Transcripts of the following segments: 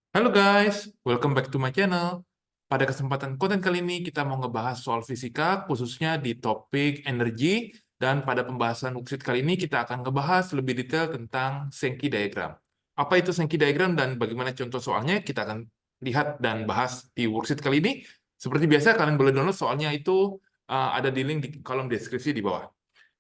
Halo guys, welcome back to my channel. Pada kesempatan konten kali ini kita mau ngebahas soal fisika, khususnya di topik energi, dan pada pembahasan worksheet kali ini kita akan ngebahas lebih detail tentang Sankey diagram. Apa itu Sankey diagram dan bagaimana contoh soalnya kita akan lihat dan bahas di worksheet kali ini. Seperti biasa kalian boleh download soalnya itu ada di link di kolom deskripsi di bawah.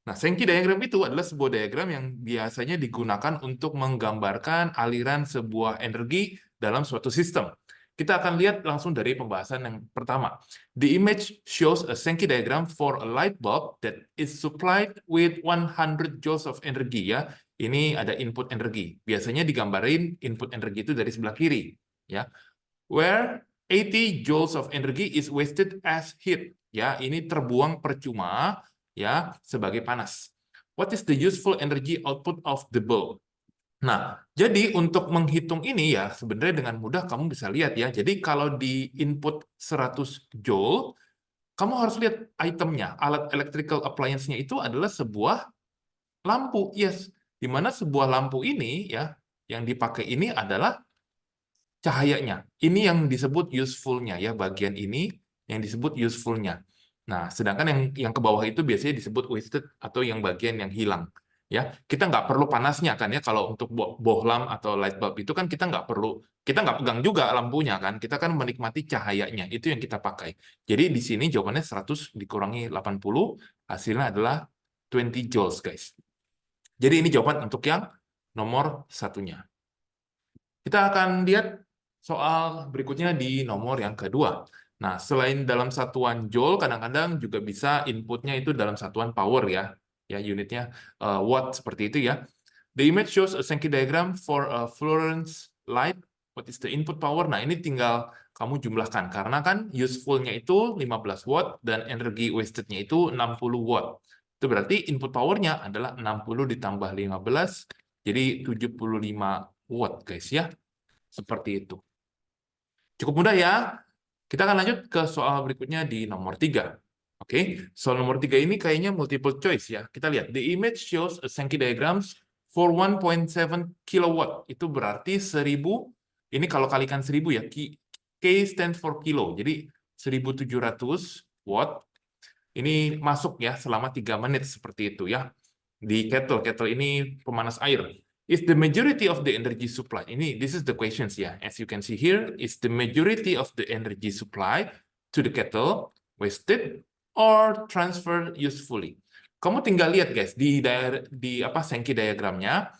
Nah, Sankey diagram itu adalah sebuah diagram yang biasanya digunakan untuk menggambarkan aliran sebuah energi dalam suatu sistem. Kita akan lihat langsung dari pembahasan yang pertama. The image shows a Sankey diagram for a light bulb that is supplied with 100 joules of energy ya. Ini ada input energi. Biasanya digambarin input energi itu dari sebelah kiri ya. Where 80 joules of energy is wasted as heat. Ya, ini terbuang percuma ya sebagai panas. What is the useful energy output of the bulb? Nah, jadi untuk menghitung ini ya sebenarnya dengan mudah kamu bisa lihat ya. Jadi kalau di input 100 joule, kamu harus lihat itemnya, alat electrical appliance-nya itu adalah sebuah lampu. Yes, di mana sebuah lampu ini ya yang dipakai ini adalah cahayanya. Ini yang disebut useful-nya ya, bagian ini yang disebut useful-nya. Nah, sedangkan yang ke bawah itu biasanya disebut wasted atau yang bagian yang hilang. Ya, kita nggak perlu panasnya kan ya kalau untuk bohlam atau light bulb itu kan kita nggak pegang juga lampunya kan, kita kan menikmati cahayanya itu yang kita pakai. Jadi di sini jawabannya 100 dikurangi 80 hasilnya adalah 20 joules guys. Jadi ini jawaban untuk yang nomor satunya. Kita akan lihat soal berikutnya di nomor yang kedua. Nah, selain dalam satuan joule, kadang-kadang juga bisa inputnya itu dalam satuan power ya. Ya, unitnya watt seperti itu ya. The image shows a Sankey diagram for a fluorescent light. What is the input power? Nah, ini tinggal kamu jumlahkan. Karena kan useful-nya itu 15 watt dan energi wasted-nya itu 60 watt. Itu berarti input power-nya adalah 60 ditambah 15, jadi 75 watt, guys ya. Seperti itu. Cukup mudah ya. Kita akan lanjut ke soal berikutnya di nomor 3. Oke, soal nomor 3 ini kayaknya multiple choice ya. Kita lihat, the image shows a Sankey diagrams for 1.7 kilowatt. Itu berarti 1000, ini kalau kalikan 1000 ya, K stand for kilo. Jadi 1700 watt. Ini masuk ya selama 3 menit seperti itu ya. Di kettle, kettle ini pemanas air. Is the majority of the energy supply. This is the questions ya. As you can see here, is the majority of the energy supply to the kettle wasted or transferred usefully? Kamu tinggal lihat guys di Sankey diagramnya,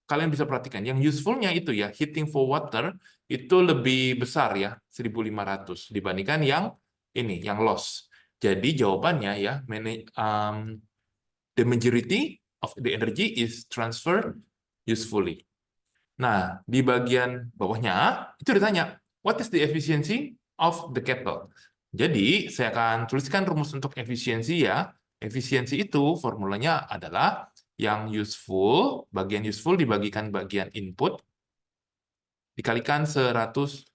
kalian bisa perhatikan yang useful-nya itu ya, heating for water itu lebih besar ya, 1500 dibandingkan yang ini, yang loss. Jadi jawabannya ya, the majority of the energy is transferred usefully. Nah, di bagian bawahnya itu ditanya, what is the efficiency of the kettle? Jadi, saya akan tuliskan rumus untuk efisiensi ya. Efisiensi itu formulanya adalah yang useful, bagian useful dibagikan bagian input, dikalikan 100%.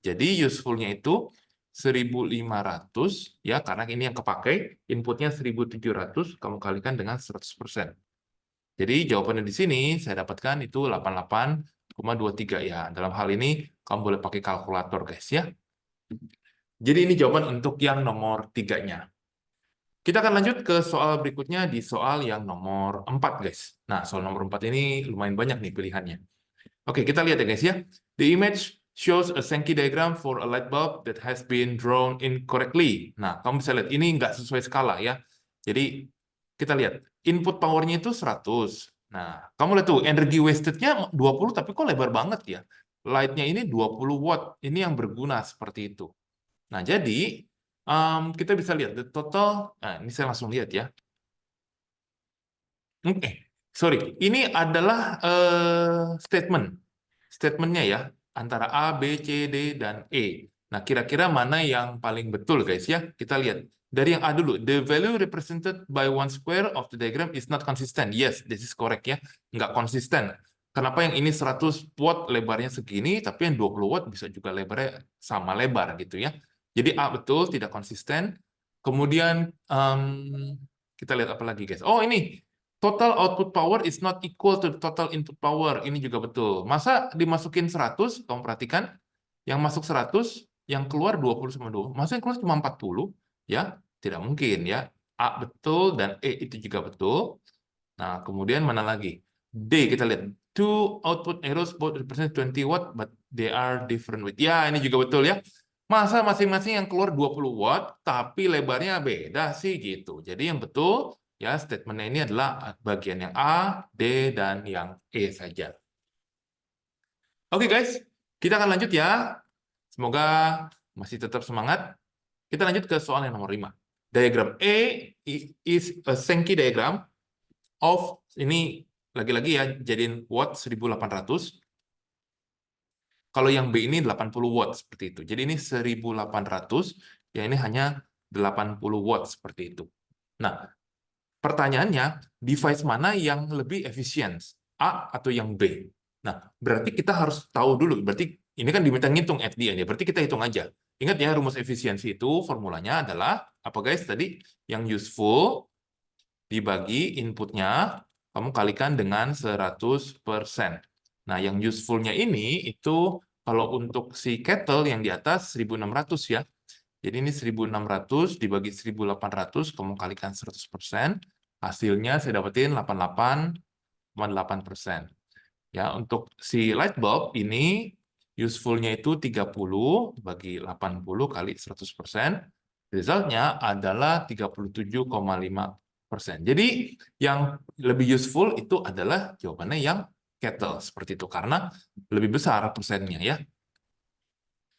Jadi useful-nya itu 1500 ya, karena ini yang kepakai, inputnya 1700, kamu kalikan dengan 100%. Jadi jawabannya di sini saya dapatkan itu 88,23 ya. Dalam hal ini kamu boleh pakai kalkulator guys ya. Jadi ini jawaban untuk yang nomor 3-nya. Kita akan lanjut ke soal berikutnya di soal yang nomor 4 guys. Nah, soal nomor 4 ini lumayan banyak nih pilihannya. Oke, kita lihat ya guys ya. The image shows a Sankey diagram for a light bulb that has been drawn incorrectly. Nah, kamu bisa lihat ini nggak sesuai skala ya. Jadi kita lihat input powernya itu 100. Nah, kamu lihat tuh energi wasted-nya 20 tapi kok lebar banget ya. Light-nya ini 20 watt. Ini yang berguna seperti itu. Nah, jadi kita bisa lihat the total. Nah, ini saya langsung lihat ya. Sorry, ini adalah statementnya ya, antara A, B, C, D, dan E. Nah, kira-kira mana yang paling betul, guys ya? Kita lihat. Dari yang A dulu, the value represented by one square of the diagram is not consistent. Yes, this is correct ya. Nggak konsisten. Kenapa yang ini 100 watt lebarnya segini, tapi yang 20 watt bisa juga lebarnya sama lebar gitu ya. Jadi A betul, tidak konsisten. Kemudian kita lihat apa lagi, guys. Oh, ini. total output power is not equal to total input power. Ini juga betul. Masa dimasukin 100, kamu perhatikan, yang masuk 100, yang keluar 20 sama 20. Masa yang keluar cuma 40? Ya, tidak mungkin ya. A betul dan E itu juga betul. Nah, kemudian mana lagi? D, kita lihat. Two output arrows both represent 20 watt, but they are different width. Ya, ini juga betul ya. Masa masing-masing yang keluar 20 watt, tapi lebarnya beda sih gitu. Jadi yang betul, ya statementnya ini adalah bagian yang A, D, dan yang E saja. Oke guys, kita akan lanjut ya. Semoga masih tetap semangat. Kita lanjut ke soal yang nomor 5. Diagram A is a Sankey diagram of, ini lagi-lagi ya, jadiin watt 1800. Kalau yang B ini 80 watt seperti itu. Jadi ini 1800, ya ini hanya 80 watt seperti itu. Nah, pertanyaannya, device mana yang lebih efisien? A atau yang B? Nah, berarti kita harus tahu dulu. Berarti ini kan diminta ngitung FD ya, berarti kita hitung aja. Ingat ya, rumus efisiensi itu formulanya adalah, apa guys tadi? Yang useful dibagi inputnya, kamu kalikan dengan 100%. Nah, yang useful-nya ini itu kalau untuk si kettle yang di atas 1600 ya. Jadi ini 1600 dibagi 1800, kamu kalikan 100%, hasilnya saya dapetin 88,8%. Ya, untuk si light bulb ini useful-nya itu 30 bagi 80 kali 100%, resultnya adalah 37,5%. Jadi yang lebih useful itu adalah jawabannya yang kettle seperti itu karena lebih besar persennya ya.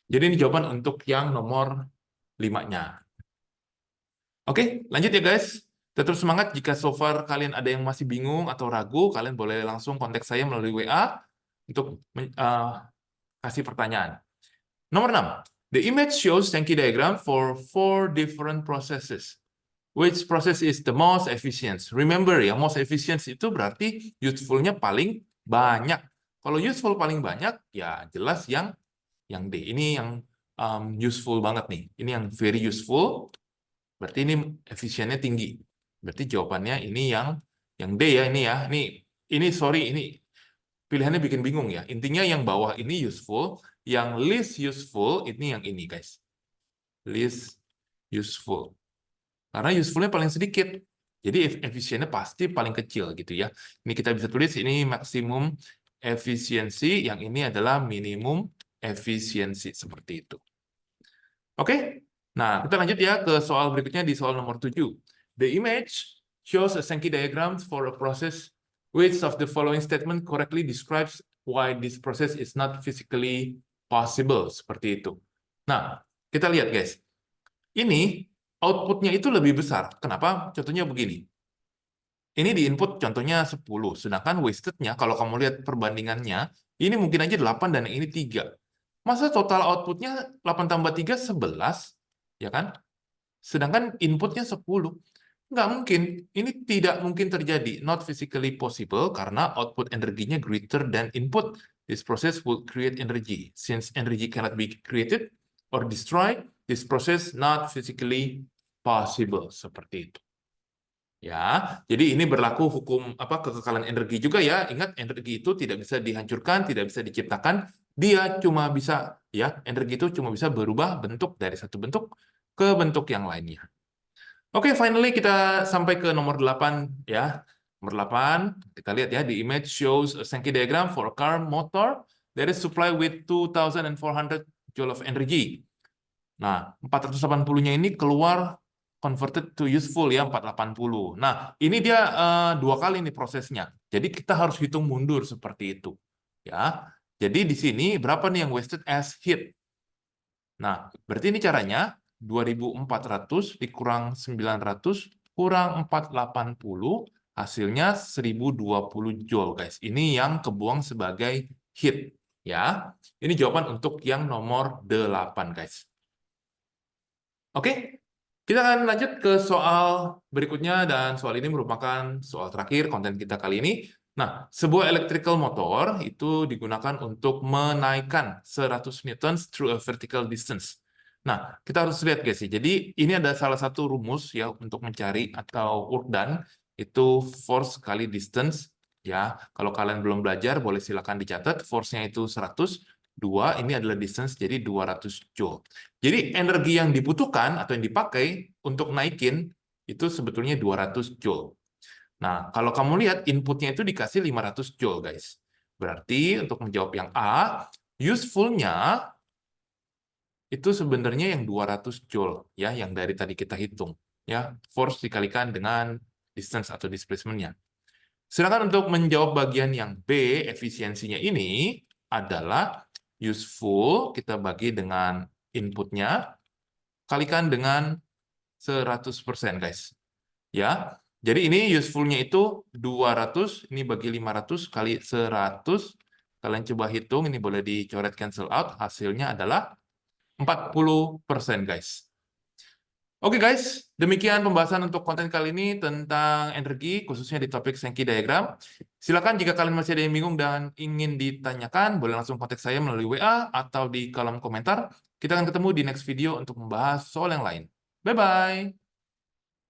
Jadi ini jawaban untuk yang nomor 5-nya. Oke, lanjut ya guys. Tetap semangat. Jika so far kalian ada yang masih bingung atau ragu, kalian boleh langsung kontak saya melalui WA untuk kasih pertanyaan. Nomor 6. The image shows Sankey diagram for 4 different processes. Which process is the most efficient? Remember ya, most efficient itu berarti useful-nya paling banyak. Kalau useful paling banyak, ya jelas yang D. Ini yang useful banget nih. Ini yang very useful. Berarti ini efisiennya tinggi. Berarti jawabannya ini yang D ya, ini ya. Ini sorry, ini pilihannya bikin bingung ya. Intinya yang bawah ini useful, yang least useful ini yang ini guys. Least useful. Karena usefulnya paling sedikit. Jadi efisiennya pasti paling kecil gitu ya. Ini kita bisa tulis ini maksimum efisiensi, yang ini adalah minimum efisiensi seperti itu. Oke? Nah, kita lanjut ya ke soal berikutnya di soal nomor 7. The image shows a Sankey diagram for a process. Which of the following statement correctly describes why this process is not physically possible? Seperti itu. Nah, kita lihat guys. Ini outputnya itu lebih besar. Kenapa? Contohnya begini. Ini di input contohnya 10, sedangkan wasted-nya, kalau kamu lihat perbandingannya, ini mungkin aja 8 dan yang ini 3. Masa total outputnya 8 tambah 3, 11, ya kan? Sedangkan inputnya 10. Nggak mungkin. Ini tidak mungkin terjadi. Not physically possible, karena output energinya greater than input. This process will create energy. Since energy cannot be created or destroyed, this process not physically possible. Seperti itu. Ya, jadi ini berlaku hukum kekekalan energi juga ya. Ingat, energi itu tidak bisa dihancurkan, tidak bisa diciptakan. Dia cuma bisa energi itu cuma bisa berubah bentuk dari satu bentuk ke bentuk yang lainnya. Oke, finally kita sampai ke nomor 8 ya. Nomor 8, kita lihat ya, the image shows a Sankey diagram for a car motor that is supplied with 2,400 joule of energy. Nah, 480-nya ini keluar converted to useful ya, 480. Nah, ini dia 2 kali nih prosesnya. Jadi kita harus hitung mundur seperti itu. Ya. Jadi di sini berapa nih yang wasted as heat? Nah, berarti ini caranya 2.400 dikurang 900 kurang 480, hasilnya 1.020 joule, guys. Ini yang kebuang sebagai heat. Ya. Ini jawaban untuk yang nomor 8, guys. Oke, kita akan lanjut ke soal berikutnya, dan soal ini merupakan soal terakhir konten kita kali ini. Nah, sebuah electrical motor itu digunakan untuk menaikkan 100 newtons through a vertical distance. Nah, kita harus lihat guys, jadi ini ada salah satu rumus ya untuk mencari atau work done. itu force kali distance. Ya, kalau kalian belum belajar, boleh silakan dicatat. Force-nya itu 100, 2 ini adalah distance, jadi 200 joule. Jadi energi yang dibutuhkan atau yang dipakai untuk naikin itu sebetulnya 200 joule. Nah, kalau kamu lihat inputnya itu dikasih 500 joule, guys. Berarti untuk menjawab yang A, useful-nya itu sebenarnya yang 200 joule, ya, yang dari tadi kita hitung. Ya, force dikalikan dengan distance atau displacement-nya. Sedangkan untuk menjawab bagian yang B, efisiensinya ini adalah useful, kita bagi dengan inputnya, kalikan dengan 100%, guys. Ya, jadi ini useful-nya itu 200, ini bagi 500 kali 100. Kalian coba hitung, ini boleh dicoret cancel out, hasilnya adalah 40%, guys. Oke guys, demikian pembahasan untuk konten kali ini tentang energi, khususnya di topik Sankey diagram. Silakan jika kalian masih ada yang bingung dan ingin ditanyakan, boleh langsung kontak saya melalui WA atau di kolom komentar. Kita akan ketemu di next video untuk membahas soal yang lain. Bye-bye!